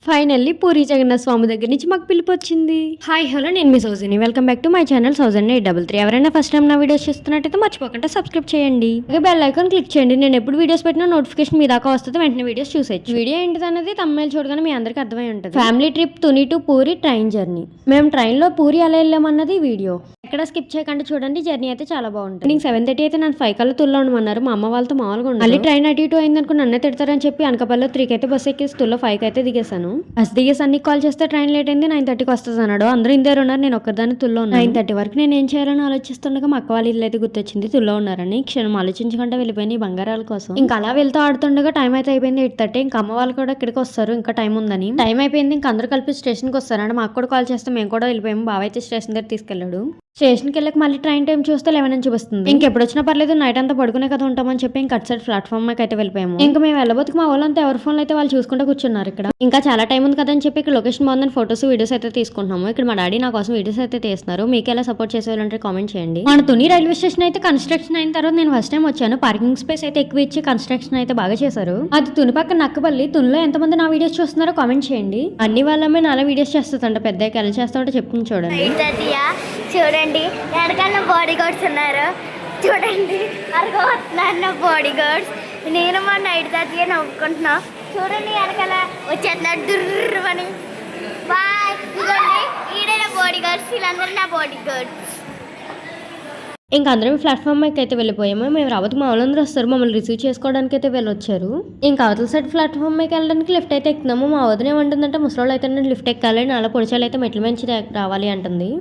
Finally puri Jagannath స్వామి దగ్గర నుంచి మాకు పిలుపు వచ్చింది. హాయ్ హలో, నేను మీ సౌజని. Welcome back to my channel సౌజన్833. ఎవరైనా ఫస్ట్ టైం నా వీడియోస్ చూస్తున్నట్టయితే మర్చిపోకుండా సబ్స్క్రైబ్ చేయండి. బెల్ ఐకాన్ క్లిక్ చేయండి. నేను ఎప్పుడు వీడియోస్ పెట్టినా నోటిఫికేషన్ మీ దాకా వస్తుంది, వెంటనే వీడియోస్ చూసేయచ్చు. వీడియో ఏంటిదన్నది తమిళ చూడగానే మీ అందరికి అర్థమై ఉంటుంది. Family trip Tuni to puri train journey. మేము ట్రైన్ లో పూరి ఎలా వెళ్ళామన్నది వీడియో. ఎక్కడ స్కిప్ చేయకుండా చూడండి, జర్నీ అయితే చాలా బాగుంటుంది. నేను 7:30 అయితే నన్ను 5 కల్లా తుల్లో ఉండమన్నారు. మా అమ్మ వాళ్ళతో మామూలుగా ఉంది. మళ్ళీ ట్రైన్ అటు ఇటు అయింది అనుకుని నన్నే తిడతారని చెప్పి అనకాపల్లిలో 3కి అయితే బస్ ఎక్కేసి తుల్లో 5కి అయితే దిగేశాను. బస్ దిగేసి అన్ని కాల్ చేస్తే ట్రైన్ లేట్ అయింది, 9:30కి వస్తుంది అన్నాడు. అందరూ ఇందరు ఉన్నారు, నేను ఒక్కదాన్ని తుల్లో ఉన్నాను. 9:30 వరకు నేను ఏం చేయాలని ఆలోచిస్తుండగా మా అక్క వాళ్ళ ఇల్లు అయితే గుర్తొచ్చింది. తుల్లో ఉన్నారని క్షణం ఆలోచించకుండా వెళ్ళిపోయింది ఈ బంగారాల కోసం. ఇంకా అలా వెళ్తూ ఆడుతుండగా టైం అయితే అయిపోయింది 8:30. ఇంకా అమ్మ వాళ్ళు కూడా ఇక్కడికి వస్తారు, ఇంకా టైం ఉందని. టైం అయిపోయింది, ఇంకా అందరూ కలిపి స్టేషన్కి వస్తారంటే మాకు కూడా కాల్ చేస్తే మేము కూడా వెళ్ళిపోయాము. బావ అయితే స్టేషన్ దగ్గర తీసుకెళ్లాడు. స్టేషన్కి వెళ్ళక మళ్ళీ ట్రైన్ టైం చూస్తే 11 అని చూపిస్తుంది. ఇంకెప్పుడు వచ్చినా పర్లేదు, నైట్ అంతా పడుకునే కదా ఉంటామని చెప్పి ఇంకా అటు సైడ్ ప్లాట్ఫామ్ అయితే వెళ్ళిపోయాము. ఇంకా మేము వెళ్ళబోతుకు మా వాళ్ళంతా ఎవరి ఫోన్లు అయితే వాళ్ళు చూసుకుంటూ కూర్చున్నారు. ఇక్కడ ఇంకా చాలా టైం ఉంది కదా అని చెప్పి ఇక్కడ లొకేషన్ బాగుందని ఫోటోస్ వీడియోస్ అయితే తీసుకుంటున్నాము. ఇక్కడ మా డాడీ నా కోసం వీడియోస్ అయితే తీస్తున్నారు. మీకు ఎలా సపోర్ట్ చేసేవాళ్ళంటే కామెంట్ చేయండి. మన తుని రైల్వే స్టేషన్ అయితే కన్స్ట్రక్షన్ అయిన తర్వాత నేను ఫస్ట్ టైం వచ్చాను. పార్కింగ్ స్పేస్ అయితే ఎక్కువ ఇచ్చి కన్స్ట్రక్షన్ అయితే బాగా చేశారు. అది తుని పక్కన నక్కపల్లి. తునిలో ఎంతమంది నా వీడియోస్ చూస్తున్నారో కామెంట్ చేయండి. అన్ని వాళ్ళమే నాలా వీడియోస్ చేస్తుందంట, పెద్దగా ఎలా చేస్తామంటే చెప్పుకుని చూడండి. చూడండి వెనకాల బాడీ గార్డ్స్ ఉన్నారు, చూడండి అరగొస్తున్నారు బాడీ గార్డ్స్. నేను మా నైట్ తాతయ్య నవ్వుకుంటున్నా. చూడండి వెనకాల వచ్చేస్తున్నారు దుర్రమని. బాయ్. చూడండి ఈడే నా బాడీ గార్డ్స్, వీళ్ళందరూ నా బాడీ గార్డ్స్. ఇంకా అందరం ప్లాట్ఫామ్ అయితే వెళ్ళిపోయాము. మేము రావద్దు మా వాళ్ళందరూ వస్తారు, మమ్మల్ని రిసీవ్ చేసుకోవడానికి అయితే వెళ్ళొచ్చారు. ఇంకా అవతల సైడ్ ప్లాట్ఫామ్ మీద వెళ్ళడానికి లిఫ్ట్ అయితే ఎక్కుతున్నాము. మా వదిన ఏమంటుందంటే ముసలోళ్ళు అయితే నేను లిఫ్ట్ ఎక్కాలి, నాలా పొడిచాలు అయితే మెట్ల మంచి రావాలి అంటుంది.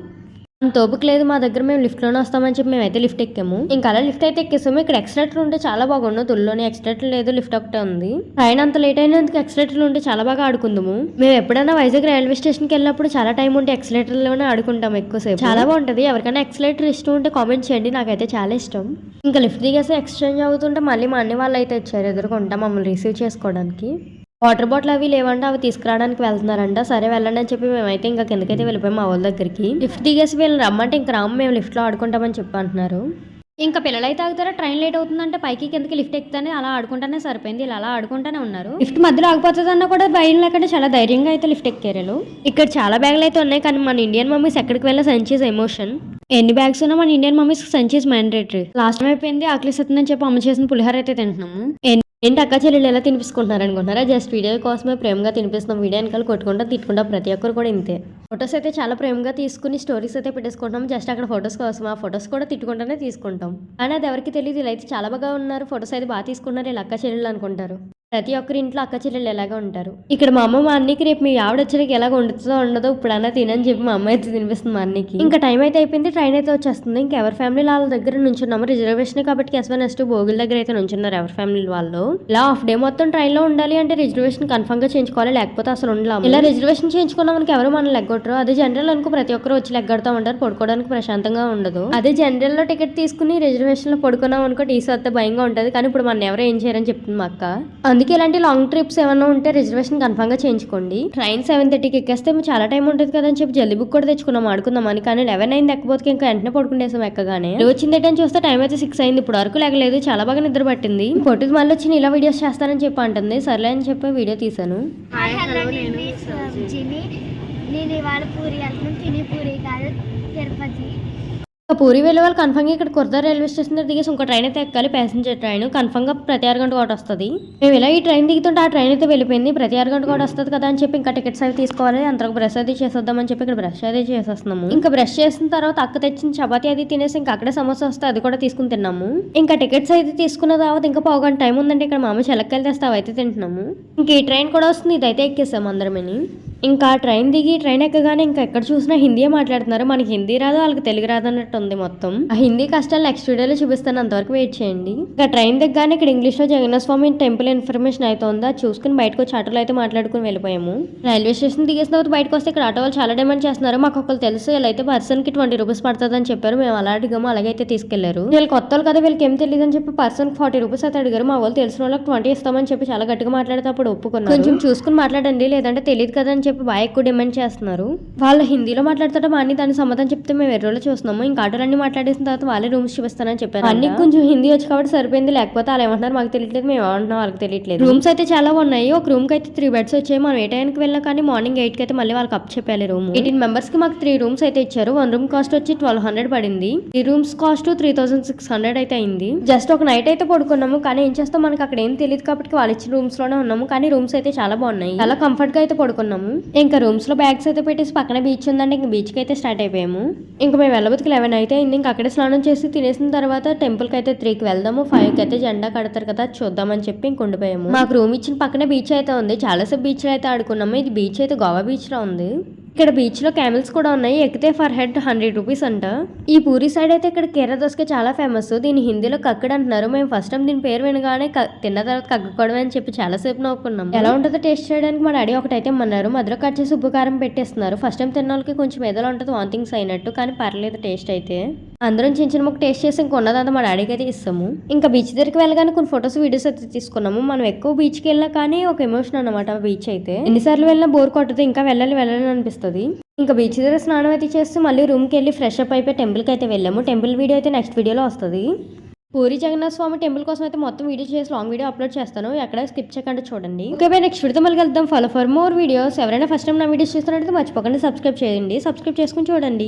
తోపుకు లేదు మా దగ్గర, మేము లిఫ్ట్లోనే వస్తామని చెప్పి మేమైతే లిఫ్ట్ ఎక్కాము. ఇంకా అలా లిఫ్ట్ అయితే ఎక్కేసాము. ఇక్కడ ఎక్స్ట్రేటర్ ఉంటే చాలా బాగుండు, తుల్లోనే ఎక్స్ట్రేటర్ లేదు, లిఫ్ట్ ఒకటే ఉంది. ట్రైన్ అంత లేట్ అయినందుకు ఎక్స్ట్రేటర్లు ఉంటే చాలా బాగా ఆడుకుందాము. మేము ఎప్పుడైనా వైజాగ్ రైల్వే స్టేషన్కి వెళ్ళినప్పుడు చాలా టైం ఉంటే ఎక్స్ట్రేటర్లోనే ఆడుకుంటాం ఎక్కువసేపు, చాలా బాగుంటుంది. ఎవరికైనా ఎక్స్ట్రేటర్ ఇష్టం ఉంటే కామెంట్ చేయండి, నాకైతే చాలా ఇష్టం. ఇంకా లిఫ్ట్ దిగేసి ఎక్స్చేంజ్ అవుతుంటే మళ్ళీ మా అన్ని వాళ్ళు అయితే వచ్చారు ఎదురుకుంటా మమ్మల్ని రిసీవ్ చేసుకోవడానికి. వాటర్ బాటిల్ అవి లేవంటే అవి తీసుకురావడానికి వెళ్తున్నారంట. సరే వెళ్ళండి అని చెప్పి మేమైతే ఇంకా కిందకైతే వెళ్ళిపోయాం మా వాళ్ళ దగ్గరికి. లిఫ్ట్ దిగేసి వీళ్ళని రమ్మంటే ఇంకా రాము, మేము లిఫ్ట్లో ఆడుకుంటామని చెప్పి అంటున్నారు. ఇంకా పిల్లలైతే ఆగుతారా, ట్రైన్ లేట్ అవుతుందంటే పైకి కిందకి లిఫ్ట్ ఎక్కుతానే అలా ఆడుకుంటానే సరిపోయింది. ఇలా అలా ఆడుకుంటానే ఉన్నారు. లిఫ్ట్ మధ్యలో ఆగిపోతుంది అన్న కూడా భయం లేకుండా చాలా ధైర్యంగా అయితే లిఫ్ట్ ఎక్కారు. ఇక్కడ చాలా బ్యాగులు అయితే ఉన్నాయి, కానీ మన ఇండియన్ మమ్మీస్ ఎక్కడికి వెళ్ళిన సంచీస్ ఎమోషన్. ఎన్ని బ్యాగ్స్ ఉన్నా మన ఇండియన్ మమ్మీస్ సంచీస్ మ్యాండేటరీ. లాస్ట్ టైం అయిపోయింది, ఆకలిస్తుందని చెప్పి అమ్మ చేసిన పులిహోర అయితే తింటున్నాము. ఏంటి అక్క చెల్లెళ్ళు ఎలా తినిపిస్తుకుంటున్నారు అనుకుంటున్నారా? జస్ట్ వీడియో కోసమే ప్రేమగా తినిపిస్తున్నాం. వీడియో వెనకాల కొట్టుకుంటా తిట్టుకుంటా ప్రతి ఒక్కరు కూడా ఇంతే. ఫొటోస్ అయితే చాలా ప్రేమగా తీసుకుని స్టోరీస్ అయితే పెట్టేసుకుంటాం. జస్ట్ అక్కడ ఫొటోస్ కోసం ఆ ఫొటోస్ కూడా తిట్టుకుంటానే తీసుకుంటాం. కానీ అది ఎవరికి తెలియదు, ఇలా అయితే చాలా బాగా ఉన్నారు, ఫొటోస్ అయితే బాగా తీసుకున్నారు, ఇలా అక్క చెల్లెళ్ళు అనుకుంటారు. ప్రతి ఒక్కరి ఇంట్లో అక్క చెల్లెళ్ళు ఎలాగా ఉంటారు. ఇక్కడ మా అమ్మ మా అన్నికి రేపు మీ ఆవిడ వచ్చరికి ఎలా వండుతుందో ఉండదో ఇప్పుడన్నా తినని చెప్పి మా అమ్మ అయితే తినిపిస్తుంది మా అన్నికి. ఇంకా టైం అయితే అయిపోయింది, ట్రైన్ అయితే వచ్చేస్తుంది. ఇంకా ఎవరి ఫ్యామిలీ వాళ్ళ దగ్గర నుంచున్నాము. రిజర్వేషన్ కాబట్టి S1 S2 బోగిల దగ్గర అయితే నుంచున్నారు ఎవరి ఫ్యామిలీ వాళ్ళు. ఇలా హాఫ్ డే మొత్తం ట్రైన్ లో ఉండాలి అంటే రిజర్వేషన్ కన్ఫర్మ్ గా చేయించుకోవాలి, లేకపోతే అసలు ఉండలేము. ఇలా రిజర్వేషన్ చేయించుకున్నాం మనకి ఎవరు మనం లెగ్గొట్టరు. అదే జనరల్ అనుకో ప్రతి ఒక్కరు వచ్చి లెగ్గొడతా ఉంటారు, పడుకోవడానికి ప్రశాంతంగా ఉండదు. అదే జనరల్ లో టికెట్ తీసుకుని రిజర్వేషన్ లో పడుకున్నాం అనుకో టీసీ వస్తే భయంగా ఉంటది. కానీ ఇప్పుడు మనం ఎవరు ఏం చేయరని చెప్తుంది మా అక్క. అందుకే ఇలాంటి లాంగ్ ట్రిప్స్ ఏమైనా ఉంటే రిజర్వేషన్ కన్ఫర్మ్ గా చేయించుకోండి. ట్రైన్ 7:30కి ఎక్కేస్తే చాలా టైం ఉంటుంది కదా అని చెప్పి జల్దీ బుక్ కూడా తెచ్చుకున్నాం ఆడుకుందామని. కానీ 11 అయింది ఎక్కపోతే ఇంకా వెంటనే పడుకునేసాం ఎక్కగానే. వచ్చింది ఏంటని చూస్తే టైం అయితే 6 అయింది. ఇప్పుడు వరకు లేగలేదు, చాలా బాగా నిద్ర పట్టింది. పొట్టిది మళ్ళీ వచ్చి ఇలా వీడియోస్ చేస్తానని చెప్పి అంటుంది. సర్లే అని చెప్పి వీడియో తీసాను. నేను ఇవాళ పూరి వెళ్తున్నాను, తిని పూరి కాదు తిరుపతి. పూరి వెళ్ళే వాళ్ళు కన్ఫర్మ్గా ఇక్కడ కుర్దా రైల్వే స్టేషన్ దగ్గర దిగేసి ఇంకో ట్రైన్ అయితే ఎక్కాలి, ప్యాసింజర్ ట్రైన్. కన్ఫర్మ్గా ప్రతి 6 గంట కూడా వస్తుంది. మేము ఇలా ఈ ట్రైన్ దిగుతుంటే ఆ ట్రైన్ అయితే వెళ్ళిపోయింది. ప్రతి 6 గంట కూడా వస్తుంది కదా అని చెప్పి ఇంకా టికెట్స్ అవి తీసుకోవాలి. అంతకు బ్రష్ అది చేసేద్దామని చెప్పి ఇక్కడ బ్రష్ అది చేసేస్తున్నాము. ఇంకా బ్రష్ చేసిన తర్వాత అక్క తెచ్చిన చపాతీ అది తినేసి ఇంకా అక్కడే సమోసా వస్తే అది కూడా తీసుకుని తిన్నాము. ఇంకా టికెట్స్ అయితే తీసుకున్న తర్వాత ఇంకా పావుగంట టైం ఉందంటే ఇక్కడ మామ చెలక్కలు తెస్తే అవి అయితే తింటున్నాము. ఇంకా ఈ ట్రైన్ కూడా వస్తుంది, ఇదైతే ఎక్కేసాము అందరమని. ఇంకా ట్రైన్ దిగి ట్రైన్ ఎక్కగానే ఇంకా ఎక్కడ చూసినా హిందీయే మాట్లాడుతున్నారు. మనకి హిందీ రాదు, వాళ్ళకి తెలుగు రాదు అన్నట్టు ఉంది మొత్తం. ఆ హిందీ కష్టాలు నెక్స్ట్ వీడియోలో చూపిస్తాను, అంతవరకు వెయిట్ చేయండి. ఇంకా ట్రైన్ దిగ్గానే ఇక్కడ ఇంగ్లీష్ లో జగన్నాథ స్వామి టెంపుల్ ఇన్ఫర్మేషన్ అయితే ఉంది, అది చూసుకుని బయటకు వచ్చి ఆటోలో అయితే మాట్లాడుకుని వెళ్ళిపోయాము. రైల్వే స్టేషన్ దిగేసిన తర్వాత బయటకు వస్తే ఇక్కడ ఆటో వాళ్ళు చాలా డిమాండ్ చేస్తున్నారు. మాకు ఒకళ్ళు తెలుసు, వీళ్ళైతే పర్సన్ కి 20 రూపీస్ పడుతుంది అని చెప్పారు. మేము అలా అడిగాము, అలాగైతే తీసుకెళ్లారు. వీళ్ళు కొత్త వాళ్ళు కదా, వీళ్ళకి ఏం తెలియదు అని చెప్పి పర్సన్ 40 రూపీస్ అయితే అడిగారు. మా వాళ్ళు తెలిసిన వాళ్ళకి 20 ఇస్తామని చెప్పి చాలా గట్టిగా మాట్లాడితే అప్పుడు ఒప్పుకున్నారు. కొంచెం చూసుకుని మాట్లాడండి, లేదంటే తెలియదు కదా అని చెప్పి బాగా ఎక్కువ డిమాండ్ చేస్తున్నారు. వాళ్ళు హిందీలో మాట్లాడుతుంటే మా అన్ని దాని సమాధానం చెప్తే మేము ఎర్రోలో చూస్తున్నాము. ఇంకా ఆటోలన్నీ మాట్లాడేసిన తర్వాత వాళ్ళే రూమ్స్ చూపిస్తానని చెప్పారు. అన్ని కొంచెం హిందీ వచ్చి కాబట్టి సరిపోయింది, లేకపోతే వాళ్ళు ఏమంటున్నారు మాకు తెలియట్లేదు, మేము ఏమంటున్నాం వాళ్ళకి తెలియట్లేదు. రూమ్స్ అయితే చాలా ఉన్నాయి. ఒక రూమ్ కి అయితే 3 బెడ్స్ వచ్చాయి. మనం ఏ టైంకి వెళ్ళినా కానీ మార్నింగ్ 8 కి అయితే మళ్ళీ వాళ్ళకి అప్ చెప్పాలి రూమ్. 18 మెంబర్స్ కి మాకు 3 రూమ్స్ అయితే ఇచ్చారు. 1 రూమ్ కాస్ట్ వచ్చి 1200 పడింది. 3 రూమ్స్ కాస్ట్ 3600 అయితే అయింది. జస్ట్ ఒక నైట్ అయితే పడుకున్నాము. కానీ ఏం చేస్తాం, మనకి అక్కడ ఏం తెలియదు కాబట్టి వాళ్ళు ఇచ్చిన రూమ్స్ లోనే ఉన్నాము. కానీ రూమ్స్ అయితే చాలా బాగున్నాయి, చాలా కంఫర్ట్ గా అయితే పడుకున్నాము. ఇంకా రూమ్స్ లో బ్యాగ్స్ అయితే పెట్టేసి పక్కన బీచ్ ఉందంటే ఇంకా బీచ్ కి అయితే స్టార్ట్ అయిపోయాము. ఇంకా మేము వెళ్ళబోతుకి 11 అయితే అయింది. ఇంకా అక్కడే స్నానం చేసి తినేసిన తర్వాత టెంపుల్ కి అయితే 3 కి వెళ్దాము, 5 కి అయితే జెండా కడతారు కదా చూద్దామని చెప్పి ఇంక ఉండిపోయాము. మాకు రూమ్ ఇచ్చిన పక్కనే బీచ్ అయితే ఉంది. చాలాసేపు బీచ్ లో అయితే ఆడుకున్నాము. ఇది బీచ్ అయితే గోవా బీచ్ లో ఉంది. ఇక్కడ బీచ్ లో క్యామెల్స్ కూడా ఉన్నాయి. ఎక్కితే ఫర్ హెడ్ 100 రూపీస్ అంట. ఈ పూరి సైడ్ అయితే ఇక్కడ కీర దోసకాయ చాలా ఫేమస్. దీని హిందీలో కక్కడ్ అంటున్నారు. మేము ఫస్ట్ టైం దీని పేరు వినగానే తిన్న తర్వాత కక్కుకోవడమే అని చెప్పి చాలా సేపు నవ్వుకున్నాం. ఎలా ఉంటుందో టేస్ట్ చేయడానికి మా డాడీ ఒకటైతే అన్నారు. మధ్యలో కట్ చేసి ఉప్పు కారం పెట్టేస్తున్నారు. ఫస్ట్ టైం తిన్న వాళ్ళకి కొంచెం ఏదో ఉంటుంది వాంతింగ్స్ అయినట్టు, కానీ పర్లేదు టేస్ట్ అయితే. అందరం చిన్న చిన్న ముక్క టేస్ట్ చేసి ఇంకా ఉన్నదంతా మా డాడీకి అయితే ఇస్తాము. ఇంకా బీచ్ దగ్గరికి వెళ్ళగానే కొన్ని ఫొటోస్ వీడియోస్ అయితే తీసుకున్నాము. మనం ఎక్కువ బీచ్కి వెళ్ళినా కానీ ఒక ఎమోషన్ అనమాట బీచ్ అయితే. ఎన్నిసార్లు వెళ్ళినా బోర్ కొట్టదు, ఇంకా వెళ్ళాలి అనిపిస్తుంది. ఇంకా బీచ్ దగ్గర స్నానం అయితే చేసి మళ్ళీ రూమ్కి వెళ్ళి ఫ్రెష్ అప్ అయిపోయి టెంపుల్కి అయితే వెళ్ళాము. టెంపుల్ వీడియో అయితే నెక్స్ట్ వీడియోలో వస్తుంది. పూరి జగన్నాథ స్వామి టెంపుల్ కోసం అయితే మొత్తం వీడియో చేసి లాంగ్ వీడియో అప్లోడ్ చేస్తాను. ఎక్కడ స్కిప్ చేయకుండా చూడండి. ఓకే బై, నెక్స్ట్ వీడియోతో మళ్ళీ వెళ్దాం. Follow for more videos. ఎవరైనా ఫస్ట్ టైం నా వీడియోస్ చూస్తున్నట్లయితే మర్చిపోకండి సబ్స్క్రైబ్ చేయండి. సబ్స్క్రైబ్ చేసుకుని చూడండి.